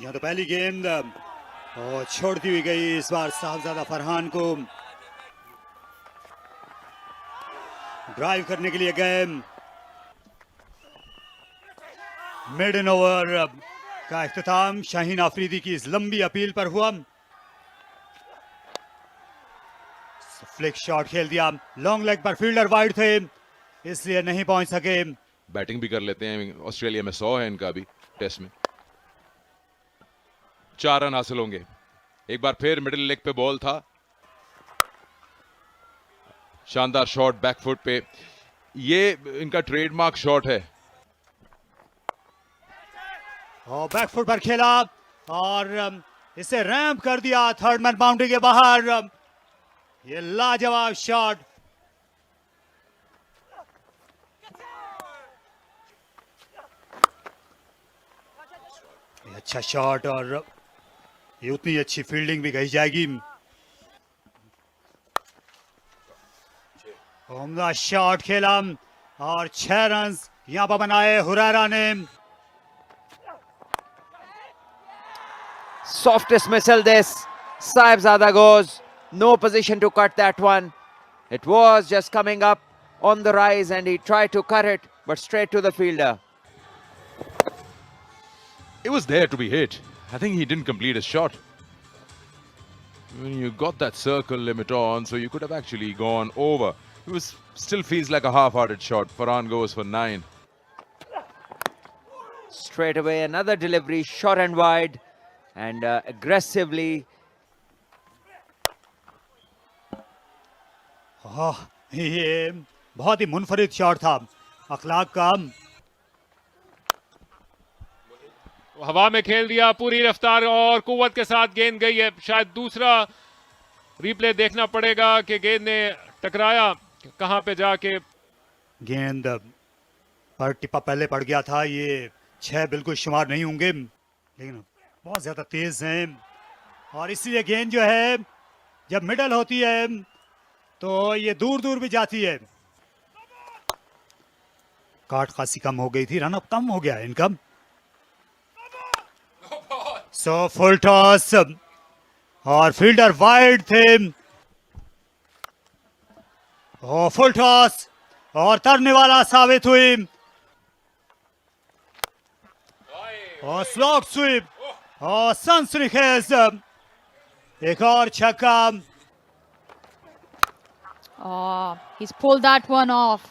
यहाँ तो पहली गेंद और छोड़ती हुई गई इस बार साहबजादा फरहान को। ड्राइव करने के लिए गए। मिड ओवर का इख्तिताम शाहीन आफरीदी की इस लंबी अपील पर हुआ। फ्लिक शॉट खेल दिया, लॉन्ग लेग पर फील्डर वाइड थे इसलिए नहीं पहुंच सके। बैटिंग भी कर लेते हैं, ऑस्ट्रेलिया में 100 है इनका भी टेस्ट में। 4 रन हासिल होंगे। एक बार फिर मिडिल लेग पे बॉल था, शानदार शॉट बैकफुट पे, ये इनका ट्रेडमार्क शॉट है। और बैकफुट पर खेला और इसे रैंप कर दिया थर्ड मैन बाउंड्री के बाहर। ये लाजवाब शॉट। अच्छा शॉट और ये उतनी अच्छी फील्डिंग भी कही जाएगी। उम्दा शॉट खेला और 6 रन यहां पर बनाए हुरैरा ने। Softest missile this. Sahibzada goes. No position to cut that one. It was just coming up on the rise and he tried to cut it, but straight to the fielder. It was there to be hit. I think he didn't complete his shot. When you got that circle limit on, so you could have actually gone over. It was still feels like a half-hearted shot. Farhan goes for 9. Straight away, another delivery, short and wide, and aggressively. ये बहुत ही मुनफरिद shot था अखलाक का। हवा में खेल दिया पूरी रफ्तार और कुव्वत के साथ गेंद गई है। शायद दूसरा रिप्ले देखना पड़ेगा कि गेंद ने टकराया कहां पे जाके। गेंद पर टिप्पा पहले पड़ गया था। ये 6 बिल्कुल शुमार नहीं होंगे लेकिन बहुत ज्यादा तेज हैं और इसीलिए गेंद जो है जब मिडल होती है तो ये दूर दूर भी जाती है। काट खासी कम हो गई थी, रन अप कम हो गया इनका। सो फुल टॉस और फील्डर वाइड थे और फुल टॉस और तरने वाला साबित हुई और स्लॉग स्वीप और सनसनीखेज एक और छक्का। Oh, he's pulled that one off.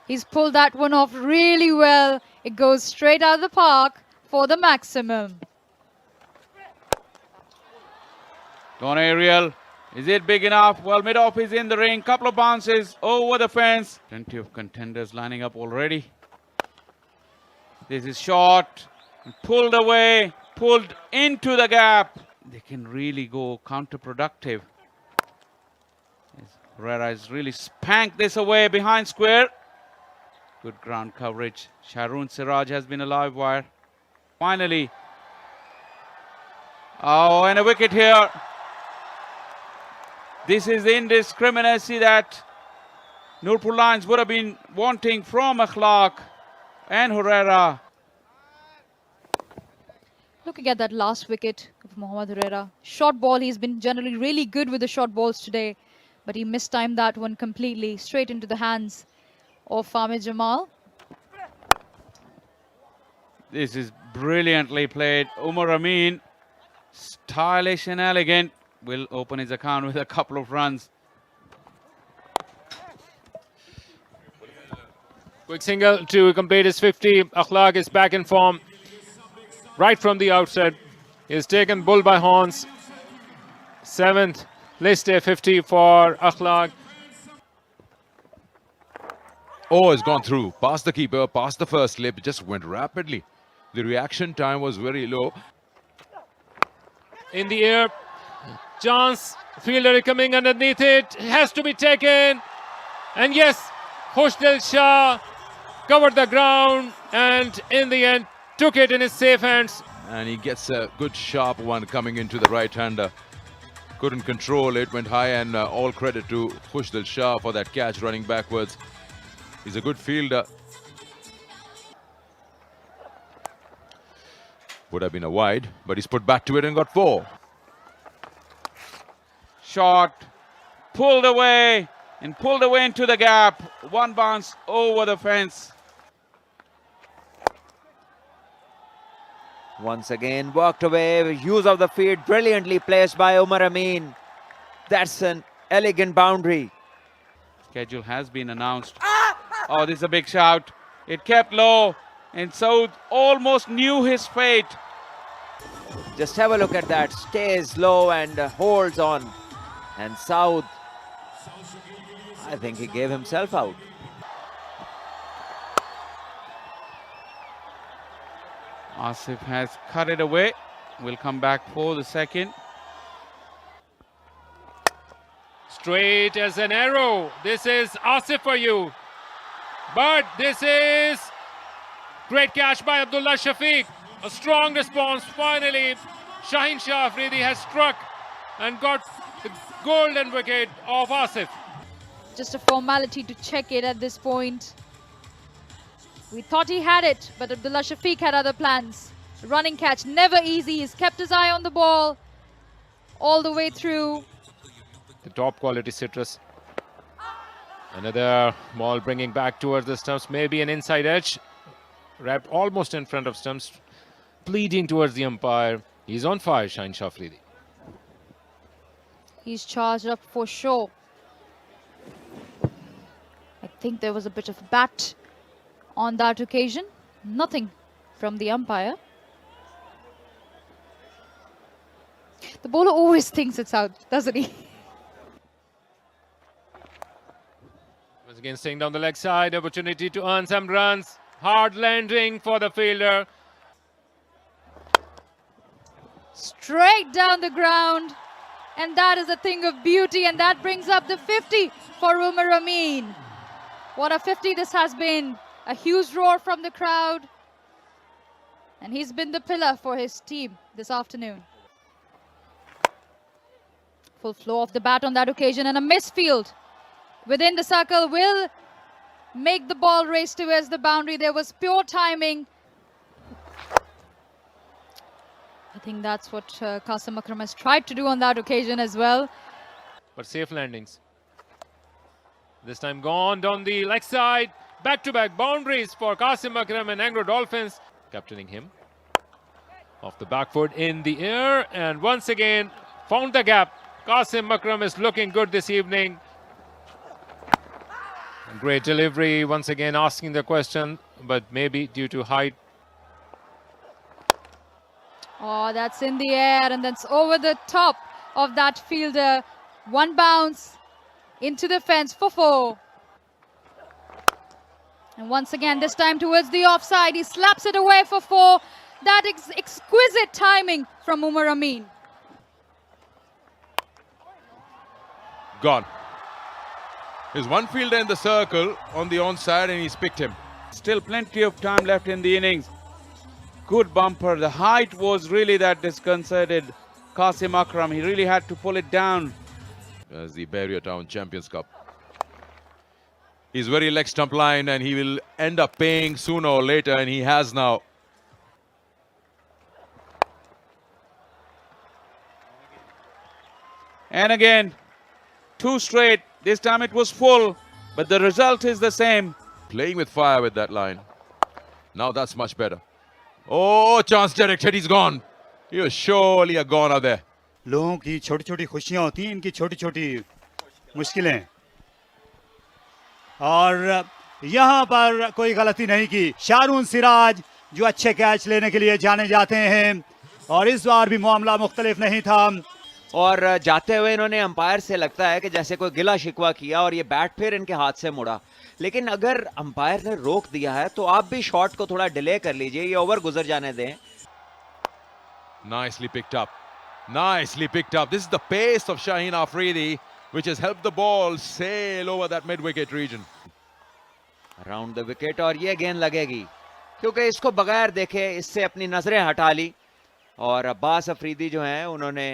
He's pulled that one off really well. It goes straight out of the park for the maximum. Don Ariel, is it big enough? Well, mid-off is in the ring. Couple of bounces over the fence. Plenty of contenders lining up already. This is short. Pulled away. Pulled into the gap. They can really go counterproductive. Herrera has really spanked this away behind square. Good ground coverage. Shahrun Siraj has been a live wire. Finally. Oh, and a wicket here. This is the indiscriminacy that Nurpur Lions would have been wanting from Akhlaq and Herrera. Looking at that last wicket of Mohammad Herrera. Short ball, he's been generally really good with the short balls today. But he mistimed that one completely, straight into the hands of Fahmid Jamal. This is brilliantly played. Umar Amin, stylish and elegant, will open his account with a couple of runs. Quick single to complete his 50. Akhlaq is back in form right from the outset. He has taken bull by horns. 7th list day 50 for Akhlaq. Oh, it's gone through. Past the keeper, past the first slip, it just went rapidly. The reaction time was very low. In the air, chance, fielder coming underneath it, has to be taken. And yes, Khushdil Shah covered the ground and in the end took it in his safe hands. And he gets a good sharp one coming into the right-hander. Couldn't control it, went high, and all credit to Khushdil Shah for that catch running backwards. He's a good fielder. Would have been a wide, but he's put back to it and got 4. Shot, pulled away into the gap. One bounce over the fence. Once again, worked away. Use of the feet brilliantly placed by Umar Amin. That's an elegant boundary. Schedule has been announced. Oh, this is a big shout. It kept low, and Saud almost knew his fate. Just have a look at that. Stays low and holds on. And Saud, I think he gave himself out. Asif has cut it away. We'll come back for the second. Straight as an arrow. This is Asif for you. But this is great catch by Abdullah Shafiq. A strong response. Finally, Shaheen Shah Afridi has struck and got the golden wicket of Asif. Just a formality to check it at this point. We thought he had it, but Abdullah Shafiq had other plans. Running catch, never easy. He's kept his eye on the ball all the way through. The top quality citrus. Another ball bringing back towards the stumps. Maybe an inside edge. Wrapped almost in front of stumps. Pleading towards the umpire. He's on fire, Shaheen Shah Afridi. He's charged up for sure. I think there was a bit of bat on that occasion. Nothing from the umpire. The bowler always thinks it's out, doesn't he? Once again, staying down the leg side. Opportunity to earn some runs. Hard landing for the fielder. Straight down the ground. And that is a thing of beauty. And that brings up the 50 for Umar Amin. What a 50 this has been. A huge roar from the crowd. And he's been the pillar for his team this afternoon. Full flow of the bat on that occasion, and a misfield within the circle will make the ball race towards the boundary. There was pure timing. I think that's what Qasim Akram has tried to do on that occasion as well. But safe landings. This time gone down the leg side. Back-to-back boundaries for Qasim Akram and Anglo Dolphins. Captaining him. Off the back foot in the air. And once again, found the gap. Qasim Akram is looking good this evening. Great delivery. Once again asking the question. But maybe due to height. Oh, that's in the air. And that's over the top of that fielder. One bounce into the fence for 4. And once again, this time towards the offside. He slaps it away for 4. That exquisite timing from Umar Amin. Gone. There's one fielder in the circle on the onside and he's picked him. Still plenty of time left in the innings. Good bumper. The height was really that disconcerted Qasim Akram. He really had to pull it down. As the Barrier Town Champions Cup. He's very leg stump line and he will end up paying sooner or later, and he has now. And again, 2 straight. This time it was full, but the result is the same. Playing with fire with that line. Now that's much better. Oh, chance directed. He's gone. He was surely a goner there. लोगों की छोटी छोटी खुशियां होती हैं, इनकी छोटी छोटी मुश्किलें. और यहाँ पर कोई गलती नहीं की. शारून सिराज जो अच्छे कैच लेने के लिए जाने जाते हैं, और इस बार भी मामला मुख्तलिफ नहीं था. और जाते हुए इन्होंने अंपायर से लगता है कि जैसे कोई गिला शिकवा किया और ये बैट फिर इनके हाथ से मुड़ा. लेकिन अगर अंपायर ने रोक दिया है तो आप भी शॉट को थोड़ा डिले कर लीजिए, ये ओवर गुजर जाने दें. Nicely picked up. Nicely picked up. This is the pace of Shaheen Afridi, which has helped the ball sail over that mid-wicket region. Around the wicket, और ये गेंद लगेगी क्योंकि इसको बगैर देखे इससे अपनी नजरें हटा ली. और अब्बास अफरीदी जो हैं उन्होंने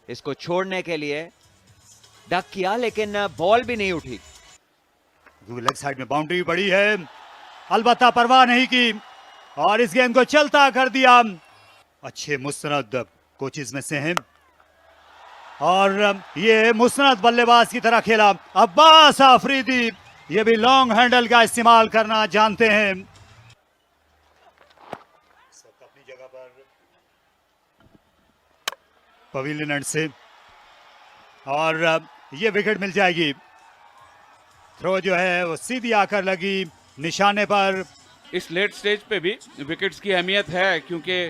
इसको छोड़ने के लिए डक किया, लेकिन बॉल भी नहीं उठी. लेग साइड में बाउंड्री बड़ी है, अलबत्ता परवाह नहीं की और इस गेंद को चलता कर दिया. अच्छे मुस्तनद कोचेज में से हैं और ये मुस्तनद बल्लेबाज की तरह खेला। अब्बास आफरीदी ये भी लॉन्ग हैंडल का इस्तेमाल करना जानते हैं। अपनी जगह पर पवेलियन एंड से और ये विकेट मिल जाएगी। थ्रो जो है वो सीधी आकर लगी निशाने पर। इस लेट स्टेज पे भी विकेट्स की अहमियत है क्योंकि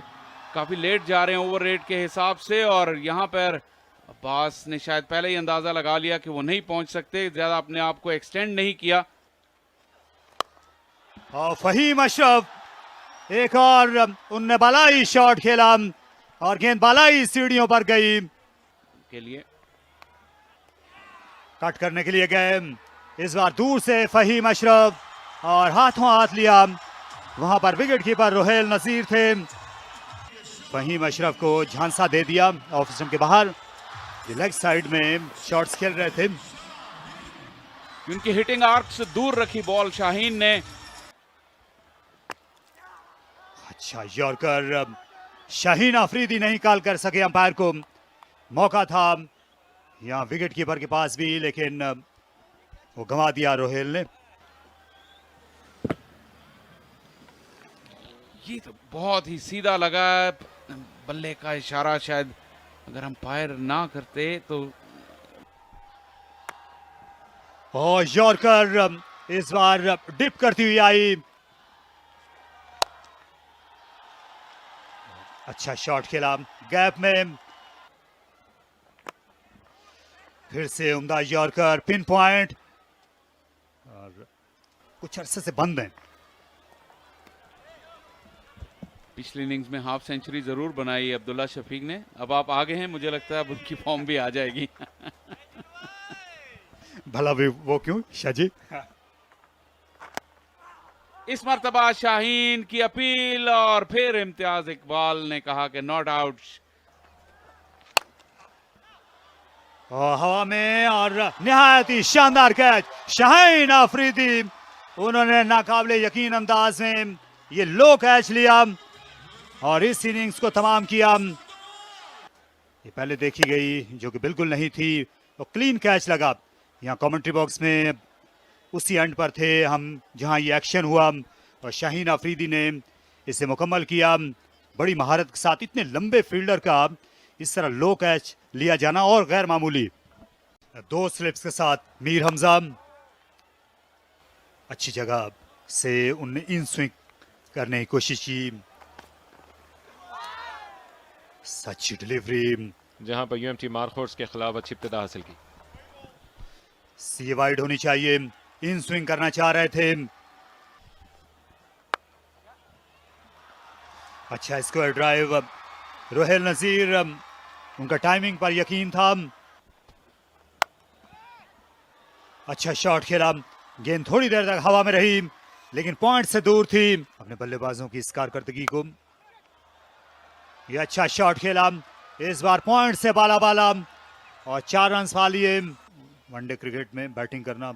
काफी लेट जा रहे हैं ओवर रेट के हिसाब से, और यहाँ पर अब्बास ने शायद पहले ही अंदाजा लगा लिया कि वो नहीं पहुंच सकते, ज्यादा अपने आप को एक्सटेंड नहीं किया। और फहीम अशरफ एक और उनने बालाई शॉट खेला और गेंद बालाई सीढ़ियों पर गई। के लिए कट करने के लिए गए इस बार दूर से फहीम अशरफ और हाथों हाथ लिया। वहां पर विकेट कीपर रोहेल नसीर थे। फहीम अशरफ को झांसा दे दिया ऑफ स्टंप के बाहर। लेग साइड में शॉट्स खेल रहे थे। उनकी हिटिंग आर्क से दूर रखी बॉल शाहीन ने। अच्छा यॉर्कर शाहीन अफरीदी नहीं कॉल कर सके। अंपायर को मौका था यहाँ विकेट कीपर के पास भी, लेकिन वो गंवा दिया रोहेल ने। ये तो बहुत ही सीधा लगा बल्ले का इशारा, शायद अगर अंपायर ना करते तो। और यॉर्कर इस बार डिप करती हुई आई। अच्छा शॉट खेला गैप में। फिर से उम्दा यॉर्कर पिन पॉइंट और कुछ अरसे से बंद है। पिछली इनिंग्स में हाफ सेंचुरी जरूर बनाई अब्दुल्ला शफीक ने। अब आप आगे हैं, मुझे लगता है अब उनकी फॉर्म भी आ जाएगी। भला भी वो क्यों शाजी? इस मर्तबा शाहीन की अपील और फिर इम्तियाज इकबाल ने कहा कि नॉट आउट। हवा में और निहायत ही शानदार कैच शाहीन अफरीदी। उन्होंने नाकाबिले यकीन अंदाज में ये लो कैच लिया और इस इनिंग्स को तमाम किया। ये पहले देखी गई जो कि बिल्कुल नहीं थी, वो क्लीन कैच लगा। यहाँ कमेंट्री बॉक्स में उसी एंड पर थे हम जहाँ ये एक्शन हुआ और शाहीन अफरीदी ने इसे मुकम्मल किया बड़ी महारत के साथ। इतने लंबे फील्डर का इस तरह लो कैच लिया जाना और गैर मामूली। दो स्लिप्स के साथ मीर हमजा अच्छी जगह से उनने इन स्विंग करने की कोशिश की। सच्ची डिलीवरी जहां पर यूएमटी मार्कोर्स के खिलाफ अच्छी इब्तिदा हासिल की। सी वाइड होनी चाहिए, इन स्विंग करना चाह रहे थे। अच्छा स्क्वायर ड्राइव रोहेल नजीर, उनका टाइमिंग पर यकीन था। अच्छा शॉट खेला, गेंद थोड़ी देर तक हवा में रही लेकिन पॉइंट से दूर थी। अपने बल्लेबाजों की इस कारकर्दगी को ये अच्छा शॉट खेला, इस बार पॉइंट से बाला बाला और 4 रन पा लिए। वनडे क्रिकेट में बैटिंग करना,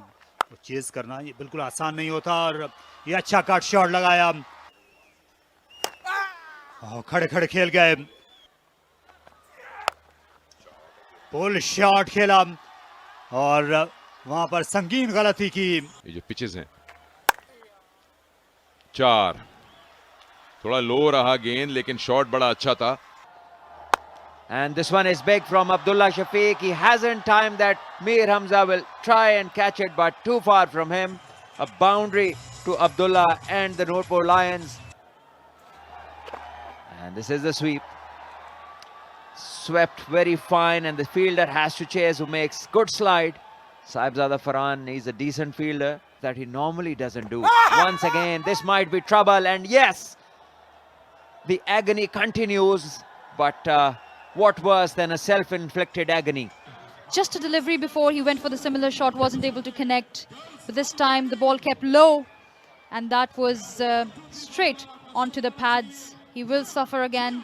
चेज करना ये बिल्कुल आसान नहीं होता और ये अच्छा कट शॉट लगाया। खड़े खड़े खेल गए, पुल शॉट खेला और वहां पर संगीन गलती की। ये जो पिचेस हैं 4, थोड़ा लो रहा गेंद लेकिन शॉट बड़ा अच्छा था। And this one is big from Abdullah Shafiq. He hasn't timed that. Mir Hamza will try and catch it, but too far from him. A boundary to Abdullah and the Nurpur Lions. And this is the sweep. Swept very fine, and the fielder has to chase, who makes good slide. Saibzada Farhan is a decent fielder that he normally doesn't do. Once again, this might be trouble, and yes, the agony continues, but what worse than a self-inflicted agony? Just a delivery before he went for the similar shot, wasn't able to connect. But this time the ball kept low and that was straight onto the pads. He will suffer again.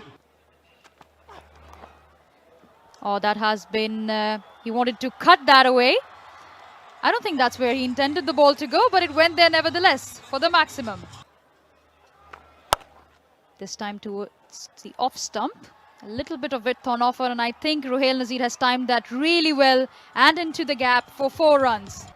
Oh, that has been, he wanted to cut that away. I don't think that's where he intended the ball to go, but it went there nevertheless for the maximum. This time towards It's the off stump. A little bit of width on offer, and I think Ruhail Nazir has timed that really well and into the gap for 4 runs.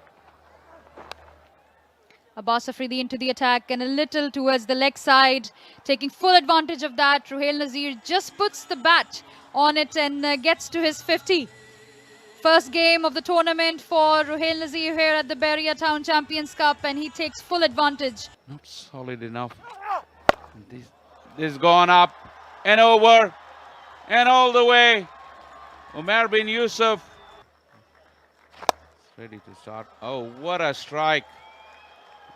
Abbas Afridi into the attack and a little towards the leg side, taking full advantage of that. Ruhail Nazir just puts the bat on it and gets to his 50. First game of the tournament for Ruhail Nazir here at the Beria Town Champions Cup, and he takes full advantage. Not solid enough. This gone up and over and all the way. Umair bin Yusuf ready to start. Oh, what a strike.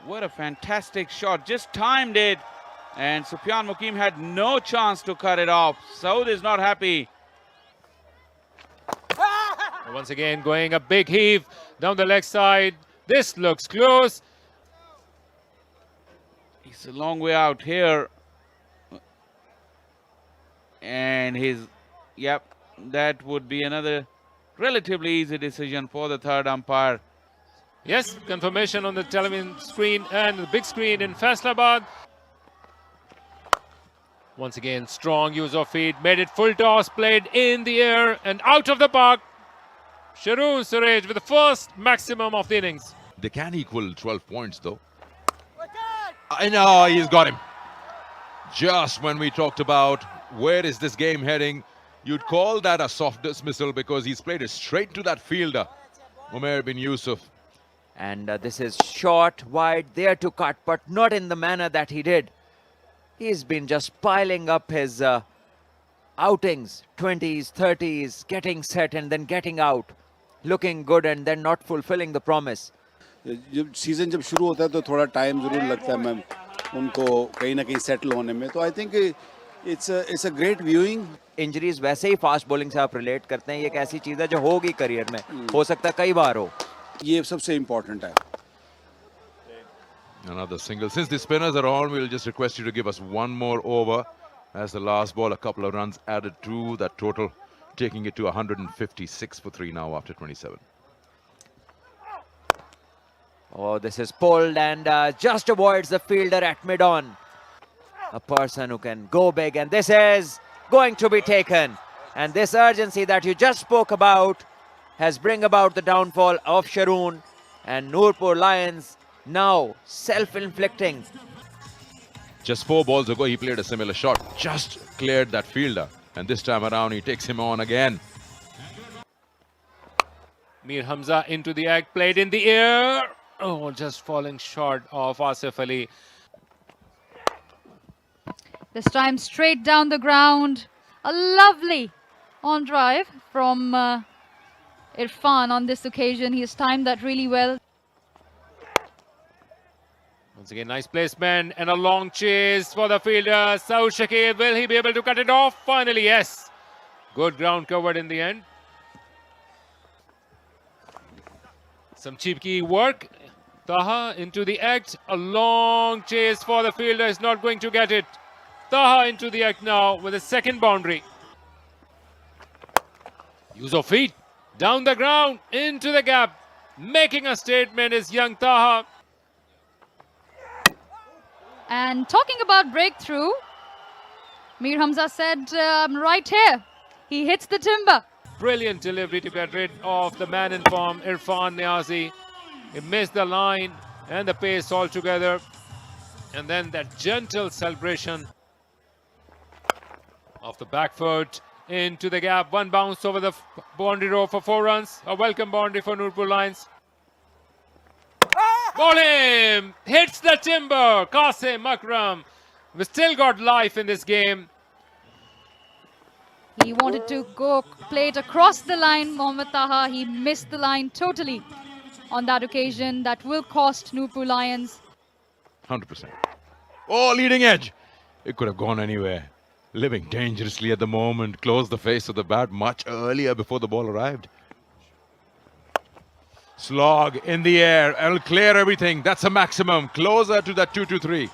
What a fantastic shot. Just timed it. And Sufyan Mukim had no chance to cut it off. Saud is not happy. Once again, going a big heave down the leg side. This looks close. He's a long way out here. And yep, that would be another relatively easy decision for the third umpire. Yes, confirmation on the television screen and the big screen in Faisalabad. Once again, strong use of feet, made it full toss, played in the air and out of the park. Sharoon Suraj with the first maximum of the innings. They can equal 12 points though. I know, he's got him. Just when we talked about where is this game heading, you'd call that a soft dismissal because he's played it straight to that fielder, Umair bin Yusuf. And this is short, wide, there to cut, but not in the manner that he did. He's been just piling up his outings, 20s, 30s, getting set and then getting out, looking good and then not fulfilling the promise. जब season जब शुरू होता है तो थोड़ा time जरूर लगता है मैम उनको कहीं ना कहीं सेटल होने में, तो I think it's a great viewing. Injuries वैसे ही फास्ट बॉलिंग से आप रिलेट करते हैं, ये एक ऐसी चीज है जो होगी करियर में, हो सकता है कई बार हो. ये सबसे इम्पोर्टेंट है. Another single. Since the spinners are on, we'll just request you to give us one more over as the last ball, a couple of runs added to that total, taking it to 156 for 3 now after 27. Oh, this is pulled and just avoids the fielder at mid-on. A person who can go big, and this is going to be taken. And this urgency that you just spoke about has bring about the downfall of Sharoon, and Nurpur Lions now self-inflicting. Just 4 balls ago, he played a similar shot, just cleared that fielder. And this time around, he takes him on again. Mir Hamza into the act, played in the air. Oh, just falling short of Asif Ali. This time straight down the ground. A lovely on drive from Irfan on this occasion. He's timed that really well. Once again, nice placement and a long chase for the fielder. Saud Shakib, will he be able to cut it off? Finally, yes. Good ground covered in the end. Some cheap key work. Taha into the act. A long chase for the fielder. Is not going to get it. Taha into the act now with a second boundary. Use of feet. Down the ground. Into the gap. Making a statement is young Taha. And talking about breakthrough, Mir Hamza said, right here, he hits the timber. Brilliant delivery to get rid of the man in form, Irfan Niazi. He missed the line and the pace altogether. And then that gentle celebration of the back foot into the gap. One bounce over the boundary row for 4 runs. A welcome boundary for Nurpur Lions. Ball him! Hits the timber! Qasim Akram. We still got life in this game. He wanted to go play it across the line, Mohammad Taha. He missed the line totally on that occasion. That will cost Nurpur Lions. 100%. Oh, leading edge. It could have gone anywhere. Living dangerously at the moment. Closed the face of the bat much earlier before the ball arrived. Slog in the air. It'll clear everything. That's a maximum. Closer to that 2-2-3.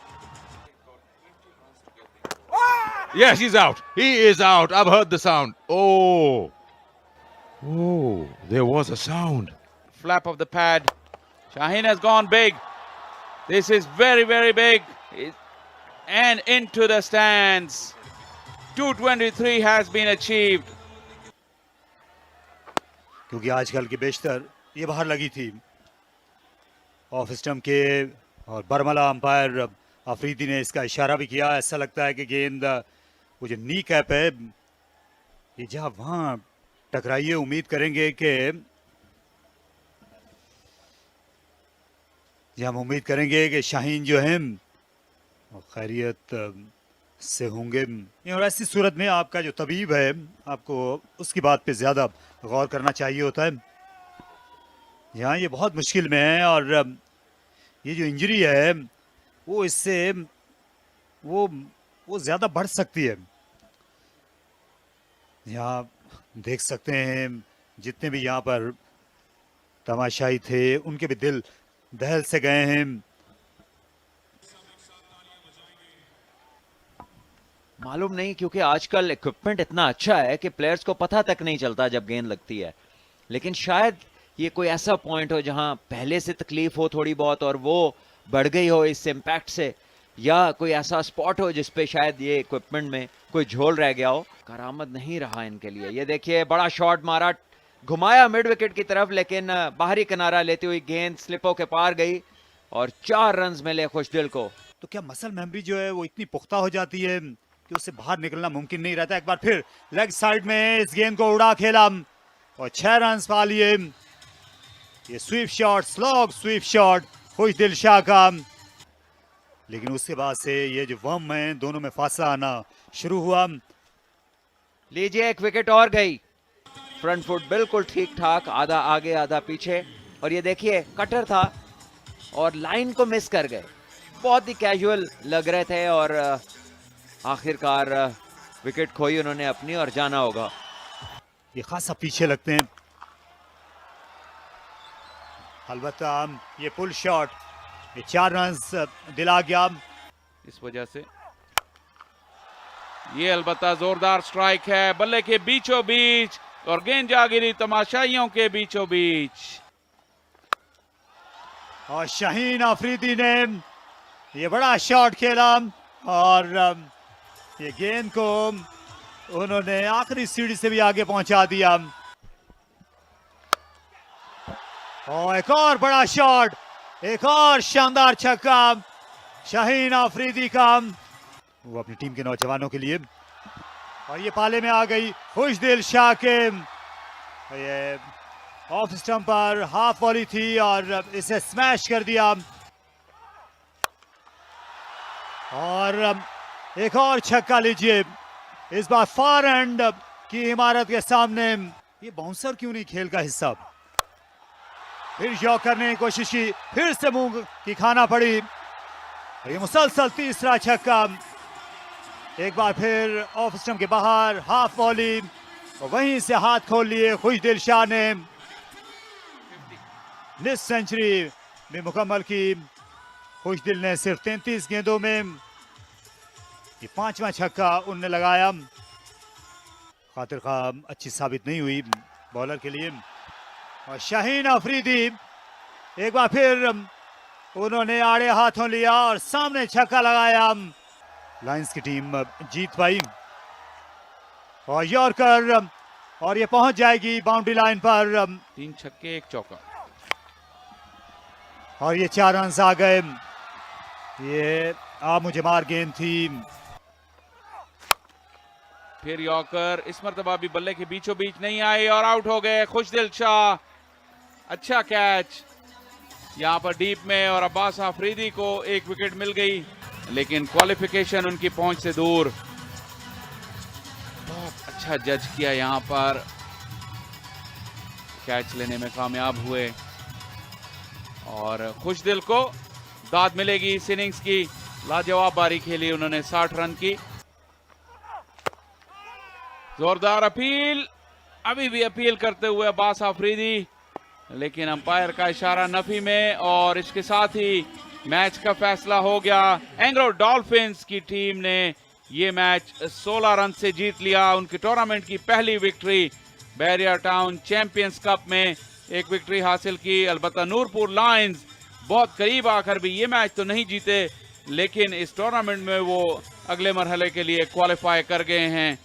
Yes, he's out. He is out. I've heard the sound. Oh. Oh, there was a sound. Flap of the pad. Shaheen has gone big. This is very, very big. And into the stands. 223 has been achieved. क्योंकि आजकल की बेशतर ये बाहर लगी थी off stump के, और बरमला umpire Afridi ने इसका इशारा भी किया। ऐसा लगता है कि गेंद वो जो नी कैप है ये जहां वहां टकराइए, उम्मीद करेंगे कि हम उम्मीद करेंगे कि शाहीन जो है खैरियत से होंगे। और ऐसी सूरत में आपका जो तबीब है आपको उसकी बात पे ज़्यादा गौर करना चाहिए होता है। यहाँ ये बहुत मुश्किल में है और ये जो इंजरी है वो इससे वो ज़्यादा बढ़ सकती है। यहाँ देख सकते हैं जितने भी यहाँ पर तमाशाई थे उनके भी दिल दहल से गए हैं। मालूम नहीं, क्योंकि आजकल इक्विपमेंट इतना अच्छा है कि प्लेयर्स को पता तक नहीं चलता जब गेंद लगती है। लेकिन शायद ये कोई ऐसा पॉइंट हो जहां पहले से तकलीफ हो थोड़ी बहुत और वो बढ़ गई हो इस इम्पैक्ट से, या कोई ऐसा स्पॉट हो जिसपे शायद ये इक्विपमेंट में कोई झोल रह गया हो। करामत नहीं रहा इनके लिए। ये देखिए बड़ा शॉट मारा, घुमाया मिड विकेट की तरफ, लेकिन बाहरी किनारा लेती हुई गेंद स्लिपों के पार गई और 4 रन्स मिले खुशदिल को। तो क्या मसल मेमोरी जो है वो इतनी पुख्ता हो जाती है कि उससे बाहर निकलना मुमकिन नहीं रहता। एक बार फिर लेग साइड में इस गेंद को उड़ा खेला और 6 रन पा लिए। ये sweep shot, slog sweep shot Khushdil Shah का, लेकिन उसके बाद से ये जो वम है दोनों में फासला आना शुरू हुआ। लीजिए एक विकेट और गई। फ्रंट फुट बिल्कुल ठीक ठाक, आधा आगे आधा पीछे, और ये देखिए कटर था और लाइन को मिस कर गए। बहुत ही कैजुअल लग रहे थे और आखिरकार विकेट खोई उन्होंने अपनी और जाना होगा। ये खासा पीछे लगते हैं, अलबत्ता ये पुल शॉट ये 4 रन दिला गया। इस वजह से ये अलबत्ता जोरदार स्ट्राइक है, बल्ले के बीचों बीच और गेंद जा गिरी तमाशाइयों के बीचों बीच। और शाहीन अफरीदी ने ये बड़ा शॉट खेला और ये गेंद को उन्होंने आखिरी सीढ़ी से भी आगे पहुंचा दिया। और एक और बड़ा शॉट, एक और शानदार छक्का शाहीन अफरीदी का, वो अपनी टीम के नौजवानों के लिए। और ये पाले में आ गई खुशदिल शाह के, ये ऑफ स्टंप पर हाफ वॉली थी और इसे स्मैश कर दिया। और एक और छक्का लीजिए, इस बार फार एंड की इमारत के सामने। ये बाउंसर क्यों नहीं खेल का हिस्सा? फिर शॉट करने की कोशिश की, फिर से मुंह की खाना पड़ी। ये मुसलसल तीसरा छक्का, एक बार फिर ऑफ स्टंप के बाहर हाफ वॉली और वहीं से हाथ खोल लिए खुशदिल शाह ने। निस सेंचुरी भी मुकम्मल की खुशदिल ने सिर्फ 33 गेंदों में। ये 5वां छक्का उनने लगाया। खातिर खां अच्छी साबित नहीं हुई बॉलर के लिए। और शाहीन अफरीदी एक बार फिर उन्होंने आड़े हाथों लिया और सामने छक्का लगाया। लायंस की टीम जीत पाई और यॉर्कर, और ये पहुंच जाएगी बाउंड्री लाइन पर। 3 छक्के 1 चौका और ये 4 रन आ गए। ये आप मुझे मार गेंद थी। फिर यॉर्कर, इस मरतबा भी बल्ले के बीचों बीच नहीं आए और आउट हो गए खुशदिल शाह। अच्छा कैच यहां पर डीप में, और अब्बास अफरीदी को 1 विकेट मिल गई, लेकिन क्वालिफिकेशन उनकी पहुंच से दूर। बहुत अच्छा जज किया यहां पर, कैच लेने में कामयाब हुए और खुशदिल को दाद मिलेगी इस इनिंग्स की। लाजवाब बारी खेली उन्होंने 60 रन की। जोरदार अपील, अभी भी अपील करते हुए अब्बास अफरीदी, लेकिन अंपायर का इशारा नफी में, और इसके साथ ही मैच का फैसला हो गया। एंग्रो डॉल्फिन्स की टीम ने ये मैच 16 रन से जीत लिया। उनकी टूर्नामेंट की पहली victory, barrier town champions cup में एक विक्ट्री हासिल की। अलबत्ता नूरपुर लायंस बहुत करीब आकर भी ये मैच तो नहीं जीते, लेकिन इस टूर्नामेंट में वो अगले मरहले के लिए क्वालिफाई कर गए हैं।